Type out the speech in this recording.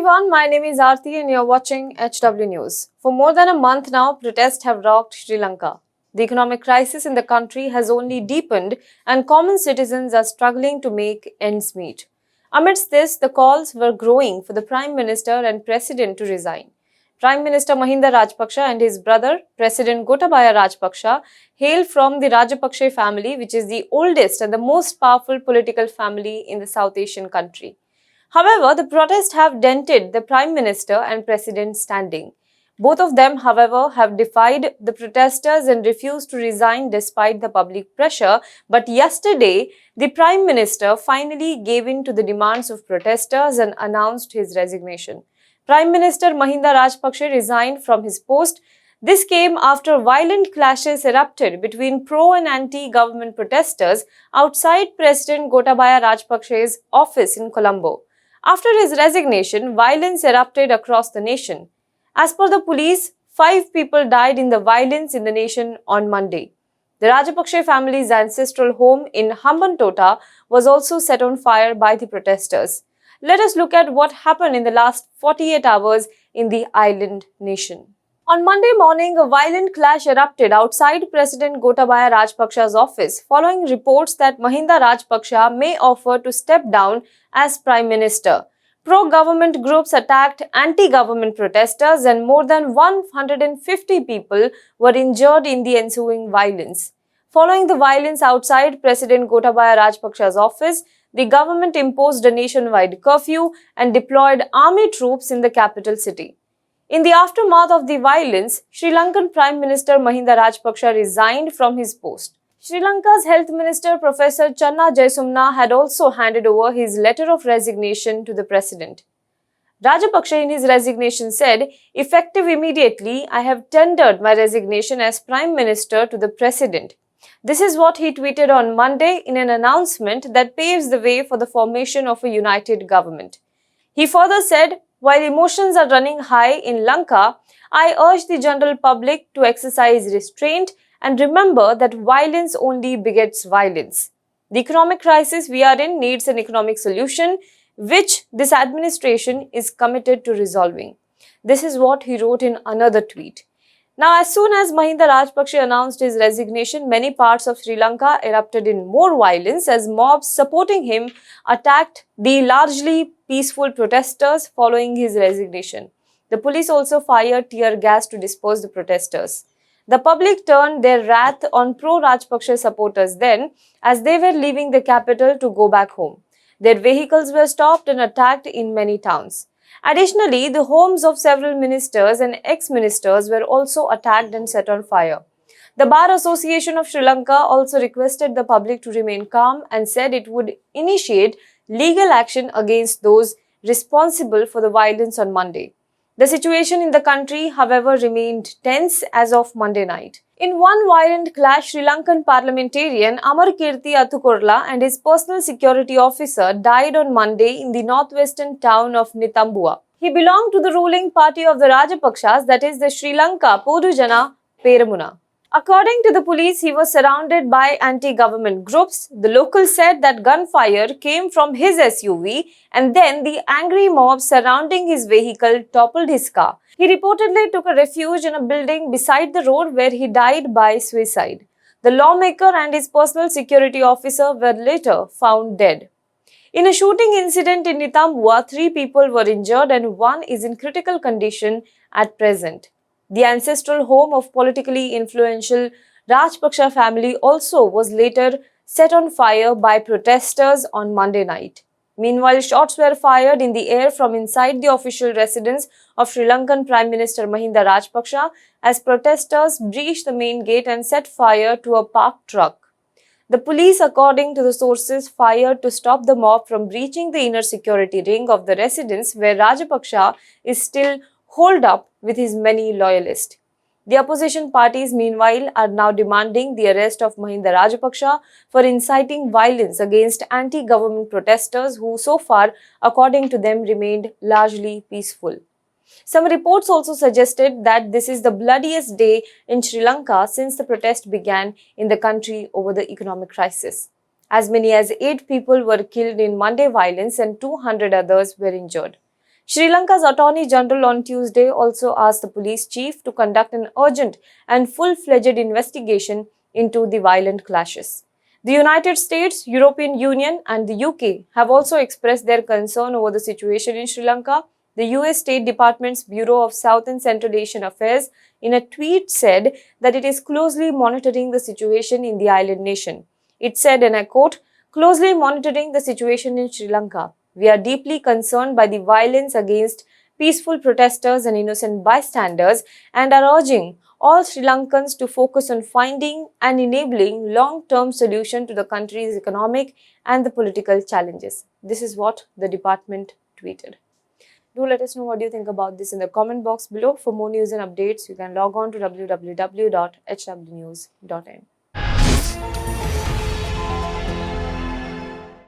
everyone, my name is Aarti and you're watching HW News. For more than a month now, protests have rocked Sri Lanka. The economic crisis in the country has only deepened and common citizens are struggling to make ends meet. Amidst this, the calls were growing for the Prime Minister and President to resign. Prime Minister Mahinda Rajapaksa and his brother, President Gotabaya Rajapaksa, hail from the Rajapakse family, which is the oldest and the most powerful political family in the South Asian country. However, the protests have dented the Prime Minister and President's standing. Both of them, however, have defied the protesters and refused to resign despite the public pressure. But yesterday, the Prime Minister finally gave in to the demands of protesters and announced his resignation. Prime Minister Mahinda Rajapaksa resigned from his post. This came after violent clashes erupted between pro and anti-government protesters outside President Gotabaya Rajapakse's office in Colombo. After his resignation, violence erupted across the nation. As per the police, 5 people died in the violence in the nation on Monday. The Rajapakse family's ancestral home in Hambantota was also set on fire by the protesters. Let us look at what happened in the last 48 hours in the island nation. On Monday morning, a violent clash erupted outside President Gotabaya Rajapaksa's office following reports that Mahinda Rajapaksa may offer to step down as Prime Minister. Pro-government groups attacked anti-government protesters and more than 150 people were injured in the ensuing violence. Following the violence outside President Gotabaya Rajapaksa's office, the government imposed a nationwide curfew and deployed army troops in the capital city. In the aftermath of the violence, Sri Lankan Prime Minister Mahinda Rajapaksa resigned from his post. Sri Lanka's Health Minister Professor Channa Jayasumna had also handed over his letter of resignation to the President. Rajapaksa in his resignation said, "Effective immediately, I have tendered my resignation as Prime Minister to the President." This is what he tweeted on Monday in an announcement that paves the way for the formation of a united government. He further said, "While emotions are running high in Lanka, I urge the general public to exercise restraint and remember that violence only begets violence. The economic crisis we are in needs an economic solution, which this administration is committed to resolving." This is what he wrote in another tweet. Now, as soon as Mahinda Rajapaksa announced his resignation, many parts of Sri Lanka erupted in more violence as mobs supporting him attacked the largely peaceful protesters following his resignation. The police also fired tear gas to disperse the protesters. The public turned their wrath on pro-Rajapaksa supporters then, as they were leaving the capital to go back home. Their vehicles were stopped and attacked in many towns. Additionally, the homes of several ministers and ex-ministers were also attacked and set on fire. The Bar Association of Sri Lanka also requested the public to remain calm and said it would initiate legal action against those responsible for the violence on Monday. The situation in the country, however, remained tense as of Monday night. In one violent clash, Sri Lankan parliamentarian Amarkirti Athukorla and his personal security officer died on Monday in the northwestern town of Nitambua. He belonged to the ruling party of the Rajapaksas, that is the Sri Lanka Podujana Peramuna. According to the police, he was surrounded by anti-government groups. The locals said that gunfire came from his SUV and then the angry mob surrounding his vehicle toppled his car. He reportedly took a refuge in a building beside the road where he died by suicide. The lawmaker and his personal security officer were later found dead. In a shooting incident in Nitambua, 3 people were injured and 1 is in critical condition at present. The ancestral home of politically influential Rajapaksa family also was later set on fire by protesters on Monday night. Meanwhile, shots were fired in the air from inside the official residence of Sri Lankan Prime Minister Mahinda Rajapaksa as protesters breached the main gate and set fire to a parked truck. The police, according to the sources, fired to stop the mob from breaching the inner security ring of the residence where Rajapaksa is still holed up with his many loyalists. The opposition parties, meanwhile, are now demanding the arrest of Mahinda Rajapaksa for inciting violence against anti-government protesters who so far, according to them, remained largely peaceful. Some reports also suggested that this is the bloodiest day in Sri Lanka since the protest began in the country over the economic crisis. As many as 8 people were killed in Monday violence and 200 others were injured. Sri Lanka's Attorney General on Tuesday also asked the police chief to conduct an urgent and full-fledged investigation into the violent clashes. The United States, European Union and the UK have also expressed their concern over the situation in Sri Lanka. The US State Department's Bureau of South and Central Asian Affairs in a tweet said that it is closely monitoring the situation in the island nation. It said, and I quote, "Closely monitoring the situation in Sri Lanka. We are deeply concerned by the violence against peaceful protesters and innocent bystanders and are urging all Sri Lankans to focus on finding and enabling long-term solution to the country's economic and the political challenges." This is what the department tweeted. Do let us know what you think about this in the comment box below. For more news and updates, you can log on to www.hwnews.in.